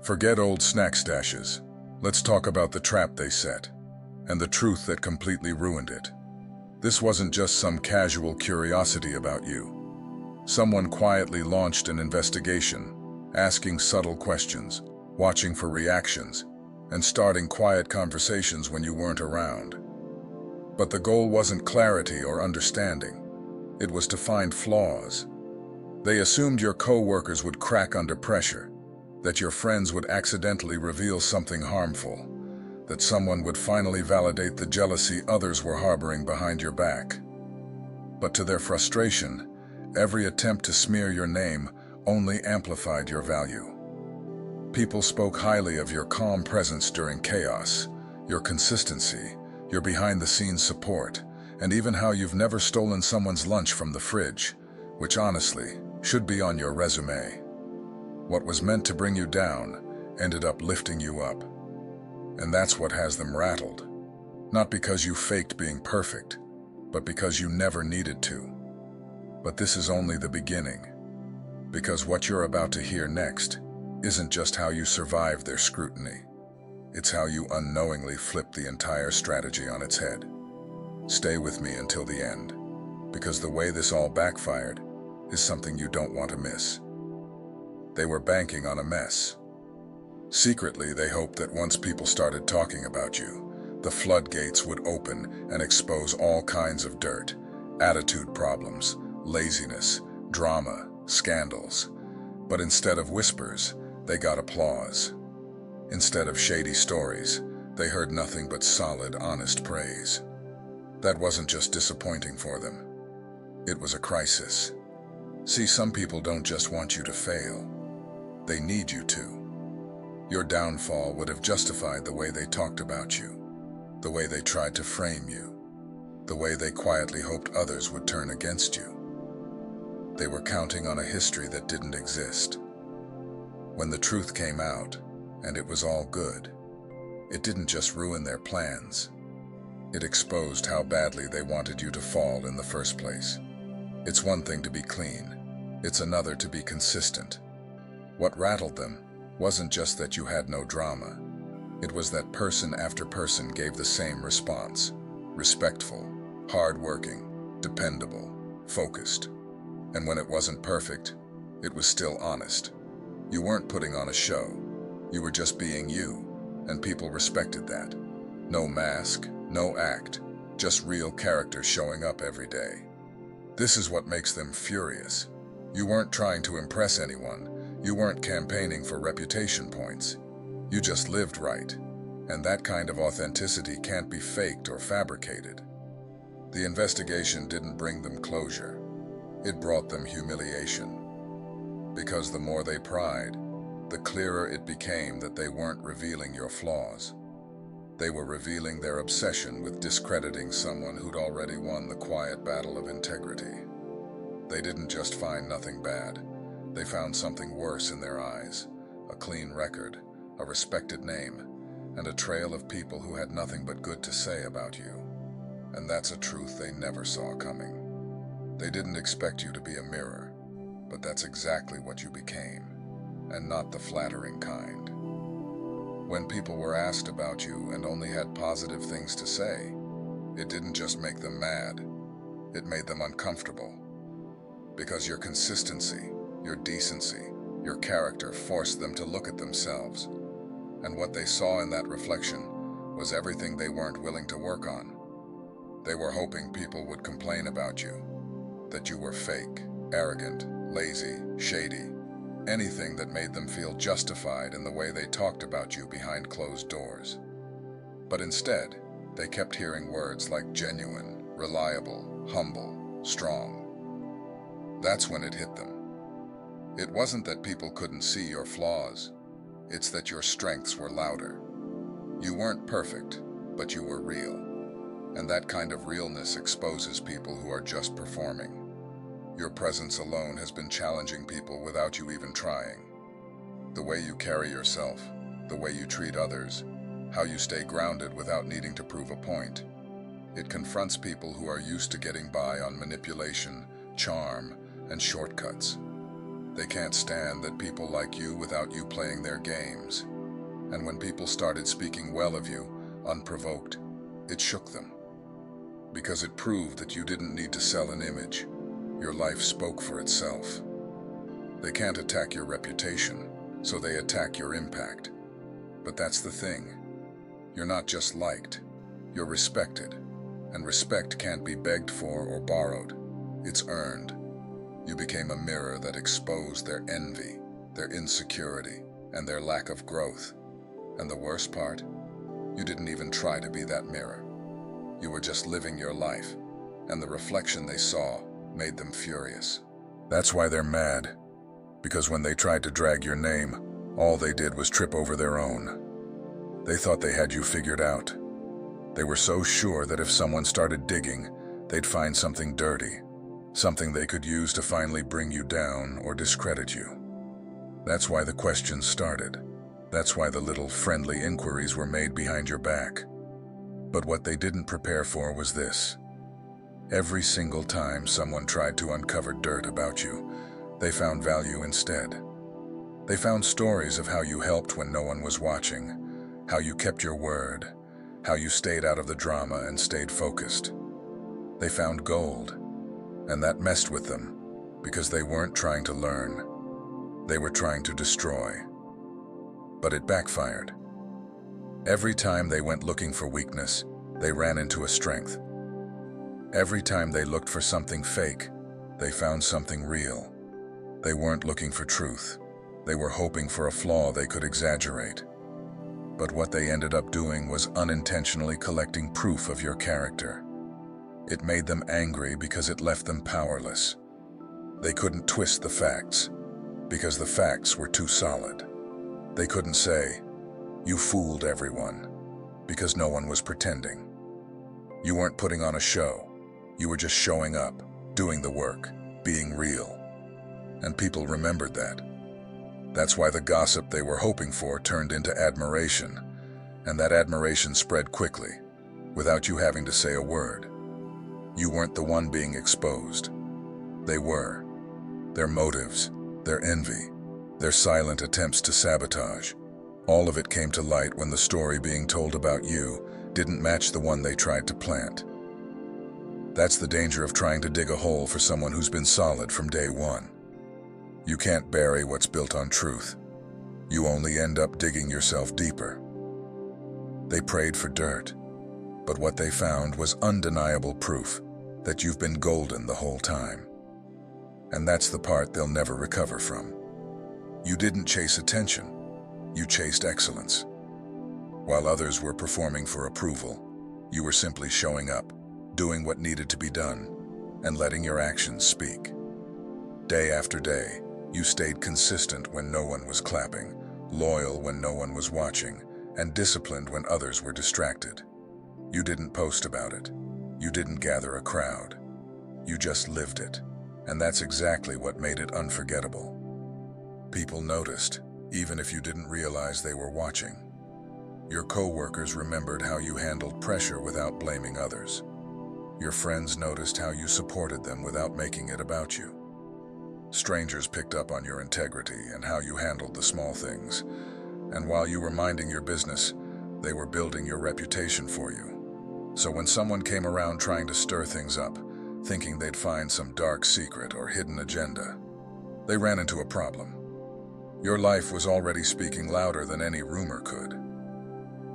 Forget old snack stashes. Let's talk about the trap they set, and the truth that completely ruined it. This wasn't just some casual curiosity about you. Someone quietly launched an investigation, asking subtle questions, watching for reactions, and starting quiet conversations when you weren't around. But the goal wasn't clarity or understanding. It was to find flaws. They assumed your co-workers would crack under pressure, that your friends would accidentally reveal something harmful, that someone would finally validate the jealousy others were harboring behind your back. But to their frustration, every attempt to smear your name only amplified your value. People spoke highly of your calm presence during chaos, your consistency, your behind-the-scenes support, and even how you've never stolen someone's lunch from the fridge, which honestly should be on your resume. What was meant to bring you down ended up lifting you up. And that's what has them rattled. Not because you faked being perfect, but because you never needed to. But this is only the beginning. Because what you're about to hear next isn't just how you survived their scrutiny. It's how you unknowingly flipped the entire strategy on its head. Stay with me until the end, because the way this all backfired is something you don't want to miss. They were banking on a mess. Secretly, they hoped that once people started talking about you, the floodgates would open and expose all kinds of dirt, attitude problems, laziness, drama, scandals. But instead of whispers, they got applause. Instead of shady stories, they heard nothing but solid, honest praise. That wasn't just disappointing for them. It was a crisis. See, some people don't just want you to fail. They need you to. Your downfall would have justified the way they talked about you, the way they tried to frame you, the way they quietly hoped others would turn against you. They were counting on a history that didn't exist. When the truth came out, and it was all good, it didn't just ruin their plans. It exposed how badly they wanted you to fall in the first place. It's one thing to be clean. It's another to be consistent. What rattled them wasn't just that you had no drama. It was that person after person gave the same response. Respectful, hardworking, dependable, focused. And when it wasn't perfect, it was still honest. You weren't putting on a show. You were just being you, and people respected that. No mask, no act, just real character showing up every day. This is what makes them furious. You weren't trying to impress anyone. You weren't campaigning for reputation points. You just lived right. And that kind of authenticity can't be faked or fabricated. The investigation didn't bring them closure. It brought them humiliation. Because the more they pried, the clearer it became that they weren't revealing your flaws. They were revealing their obsession with discrediting someone who'd already won the quiet battle of integrity. They didn't just find nothing bad. They found something worse in their eyes. A clean record, a respected name, and a trail of people who had nothing but good to say about you. And that's a truth they never saw coming. They didn't expect you to be a mirror, but that's exactly what you became, and not the flattering kind. When people were asked about you and only had positive things to say, it didn't just make them mad, it made them uncomfortable. Because your consistency, your decency, your character forced them to look at themselves. And what they saw in that reflection was everything they weren't willing to work on. They were hoping people would complain about you, that you were fake, arrogant, lazy, shady, anything that made them feel justified in the way they talked about you behind closed doors. But instead, they kept hearing words like genuine, reliable, humble, strong. That's when it hit them. It wasn't that people couldn't see your flaws. It's that your strengths were louder. You weren't perfect, but you were real. And that kind of realness exposes people who are just performing. Your presence alone has been challenging people without you even trying. The way you carry yourself, the way you treat others, how you stay grounded without needing to prove a point. It confronts people who are used to getting by on manipulation, charm, and shortcuts. They can't stand that people like you without you playing their games. And when people started speaking well of you, unprovoked, it shook them. Because it proved that you didn't need to sell an image. Your life spoke for itself. They can't attack your reputation, so they attack your impact. But that's the thing. You're not just liked, you're respected. And respect can't be begged for or borrowed. It's earned. You became a mirror that exposed their envy, their insecurity, and their lack of growth. And the worst part? You didn't even try to be that mirror. You were just living your life, and the reflection they saw made them furious. That's why they're mad. Because when they tried to drag your name, all they did was trip over their own. They thought they had you figured out. They were so sure that if someone started digging, they'd find something dirty, something they could use to finally bring you down or discredit you. That's why the questions started. That's why the little friendly inquiries were made behind your back. But what they didn't prepare for was this. Every single time someone tried to uncover dirt about you, they found value instead. They found stories of how you helped when no one was watching, how you kept your word, how you stayed out of the drama and stayed focused. They found gold, and that messed with them, because they weren't trying to learn. They were trying to destroy. But it backfired. Every time they went looking for weakness, they ran into a strength. Every time they looked for something fake, they found something real. They weren't looking for truth. They were hoping for a flaw they could exaggerate. But what they ended up doing was unintentionally collecting proof of your character. It made them angry because it left them powerless. They couldn't twist the facts, because the facts were too solid. They couldn't say, "You fooled everyone," because no one was pretending. You weren't putting on a show. You were just showing up, doing the work, being real. And people remembered that. That's why the gossip they were hoping for turned into admiration, and that admiration spread quickly, without you having to say a word. You weren't the one being exposed. They were. Their motives, their envy, their silent attempts to sabotage, all of it came to light when the story being told about you didn't match the one they tried to plant. That's the danger of trying to dig a hole for someone who's been solid from day one. You can't bury what's built on truth. You only end up digging yourself deeper. They prayed for dirt, but what they found was undeniable proof that you've been golden the whole time. And that's the part they'll never recover from. You didn't chase attention. You chased excellence. While others were performing for approval, you were simply showing up, doing what needed to be done, and letting your actions speak. Day after day, you stayed consistent when no one was clapping, loyal when no one was watching, and disciplined when others were distracted. You didn't post about it. You didn't gather a crowd. You just lived it, and that's exactly what made it unforgettable. People noticed, even if you didn't realize they were watching. Your co-workers remembered how you handled pressure without blaming others. Your friends noticed how you supported them without making it about you. Strangers picked up on your integrity and how you handled the small things. And while you were minding your business, they were building your reputation for you. So when someone came around trying to stir things up, thinking they'd find some dark secret or hidden agenda, they ran into a problem. Your life was already speaking louder than any rumor could.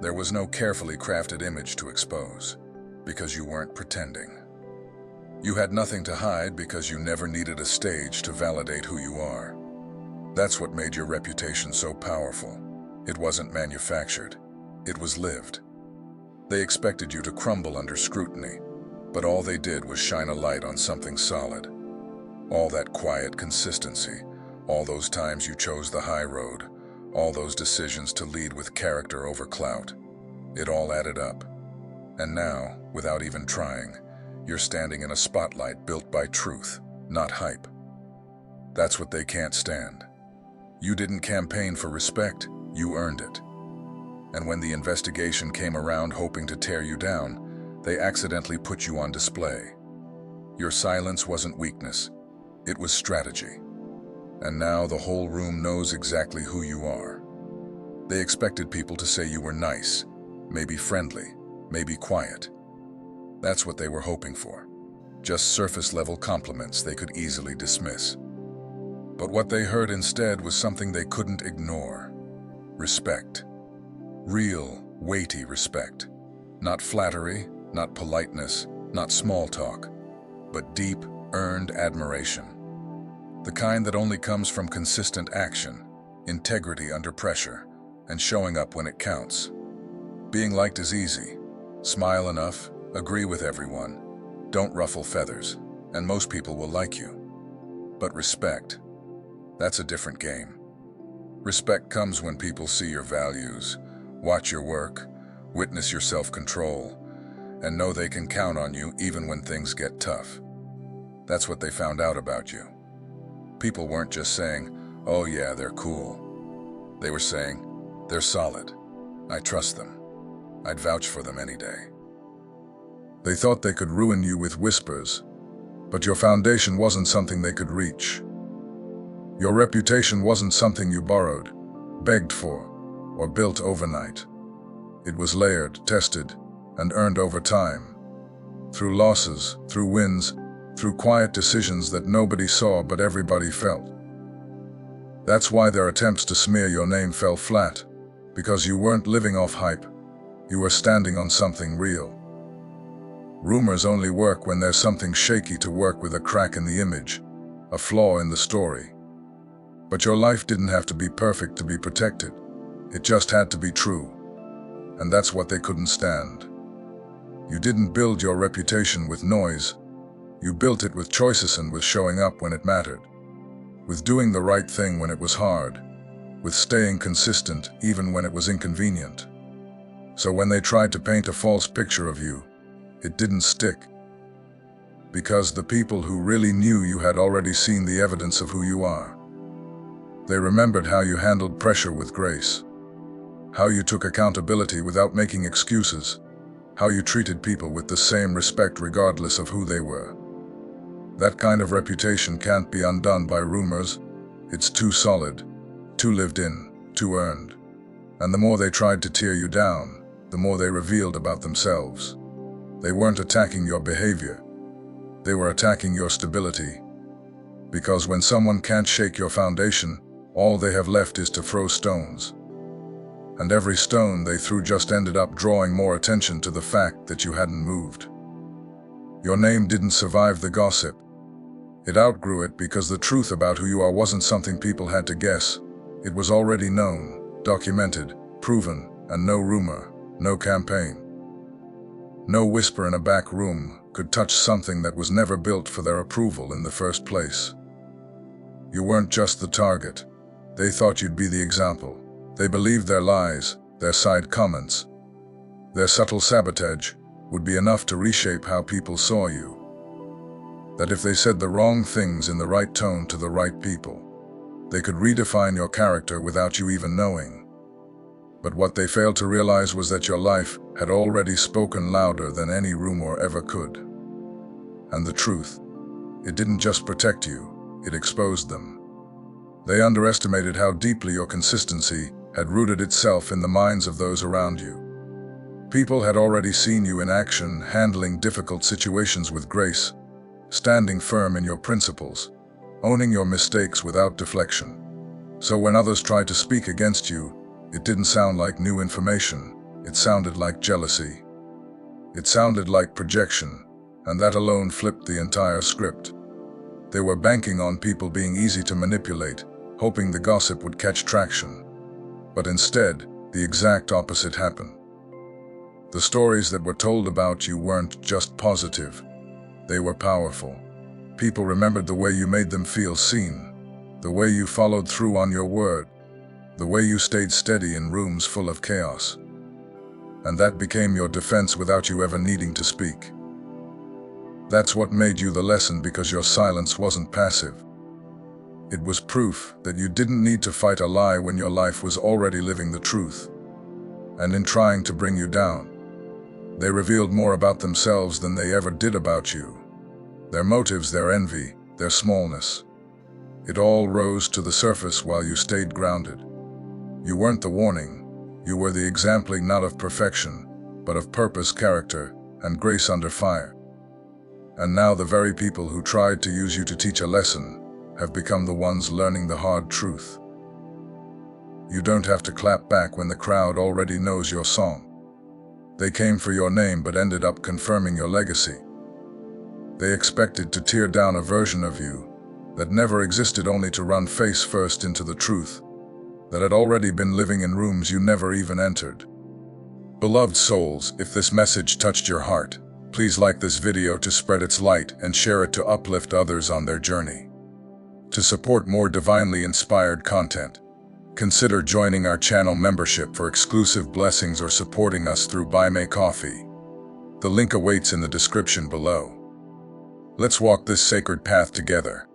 There was no carefully crafted image to expose, because you weren't pretending. You had nothing to hide because you never needed a stage to validate who you are. That's what made your reputation so powerful. It wasn't manufactured. It was lived. They expected you to crumble under scrutiny, but all they did was shine a light on something solid. All that quiet consistency, all those times you chose the high road, all those decisions to lead with character over clout, it all added up. And now, without even trying, you're standing in a spotlight built by truth, not hype. That's what they can't stand. You didn't campaign for respect, you earned it. And when the investigation came around hoping to tear you down, they accidentally put you on display. Your silence wasn't weakness, it was strategy. And now the whole room knows exactly who you are. They expected people to say you were nice, maybe friendly, maybe quiet. That's what they were hoping for. Just surface-level compliments they could easily dismiss. But what they heard instead was something they couldn't ignore. Respect. Real, weighty respect. Not flattery, not politeness, not small talk, but deep, earned admiration. The kind that only comes from consistent action, integrity under pressure, and showing up when it counts. Being liked is easy. Smile enough, agree with everyone, don't ruffle feathers, and most people will like you. But respect, that's a different game. Respect comes when people see your values, watch your work, witness your self-control, and know they can count on you even when things get tough. That's what they found out about you. People weren't just saying, "Oh yeah, they're cool." They were saying, "They're solid. I trust them. I'd vouch for them any day." They thought they could ruin you with whispers, but your foundation wasn't something they could reach. Your reputation wasn't something you borrowed, begged for, or built overnight. It was layered, tested, and earned over time. Through losses, through wins, through quiet decisions that nobody saw but everybody felt. That's why their attempts to smear your name fell flat, because you weren't living off hype. You were standing on something real. Rumors only work when there's something shaky to work with, a crack in the image, a flaw in the story. But your life didn't have to be perfect to be protected. It just had to be true. And that's what they couldn't stand. You didn't build your reputation with noise. You built it with choices and with showing up when it mattered. With doing the right thing when it was hard. With staying consistent even when it was inconvenient. So when they tried to paint a false picture of you, it didn't stick. Because the people who really knew you had already seen the evidence of who you are. They remembered how you handled pressure with grace. How you took accountability without making excuses. How you treated people with the same respect regardless of who they were. That kind of reputation can't be undone by rumors. It's too solid, too lived in, too earned. And the more they tried to tear you down, the more they revealed about themselves. They weren't attacking your behavior. They were attacking your stability. Because when someone can't shake your foundation, all they have left is to throw stones. And every stone they threw just ended up drawing more attention to the fact that you hadn't moved. Your name didn't survive the gossip. It outgrew it because the truth about who you are wasn't something people had to guess. It was already known, documented, proven, and no rumor, no campaign. No whisper in a back room could touch something that was never built for their approval in the first place. You weren't just the target. They thought you'd be the example. They believed their lies, their side comments, their subtle sabotage would be enough to reshape how people saw you. That if they said the wrong things in the right tone to the right people, they could redefine your character without you even knowing. But what they failed to realize was that your life had already spoken louder than any rumor ever could. And the truth, it didn't just protect you, it exposed them. They underestimated how deeply your consistency had rooted itself in the minds of those around you. People had already seen you in action, handling difficult situations with grace, standing firm in your principles, owning your mistakes without deflection. So when others tried to speak against you, it didn't sound like new information, it sounded like jealousy. It sounded like projection, and that alone flipped the entire script. They were banking on people being easy to manipulate, hoping the gossip would catch traction. But instead, the exact opposite happened. The stories that were told about you weren't just positive, they were powerful. People remembered the way you made them feel seen, the way you followed through on your word, the way you stayed steady in rooms full of chaos. And that became your defense without you ever needing to speak. That's what made you the lesson, because your silence wasn't passive. It was proof that you didn't need to fight a lie when your life was already living the truth. And in trying to bring you down, they revealed more about themselves than they ever did about you. Their motives, their envy, their smallness. It all rose to the surface while you stayed grounded. You weren't the warning. You were the exempling not of perfection, but of purpose, character, and grace under fire. And now the very people who tried to use you to teach a lesson have become the ones learning the hard truth. You don't have to clap back when the crowd already knows your song. They came for your name but ended up confirming your legacy. They expected to tear down a version of you that never existed, only to run face first into the truth that had already been living in rooms you never even entered. Beloved souls, if this message touched your heart, please like this video to spread its light and share it to uplift others on their journey. To support more divinely inspired content, consider joining our channel membership for exclusive blessings or supporting us through Buy Me Coffee. The link awaits in the description below. Let's walk this sacred path together.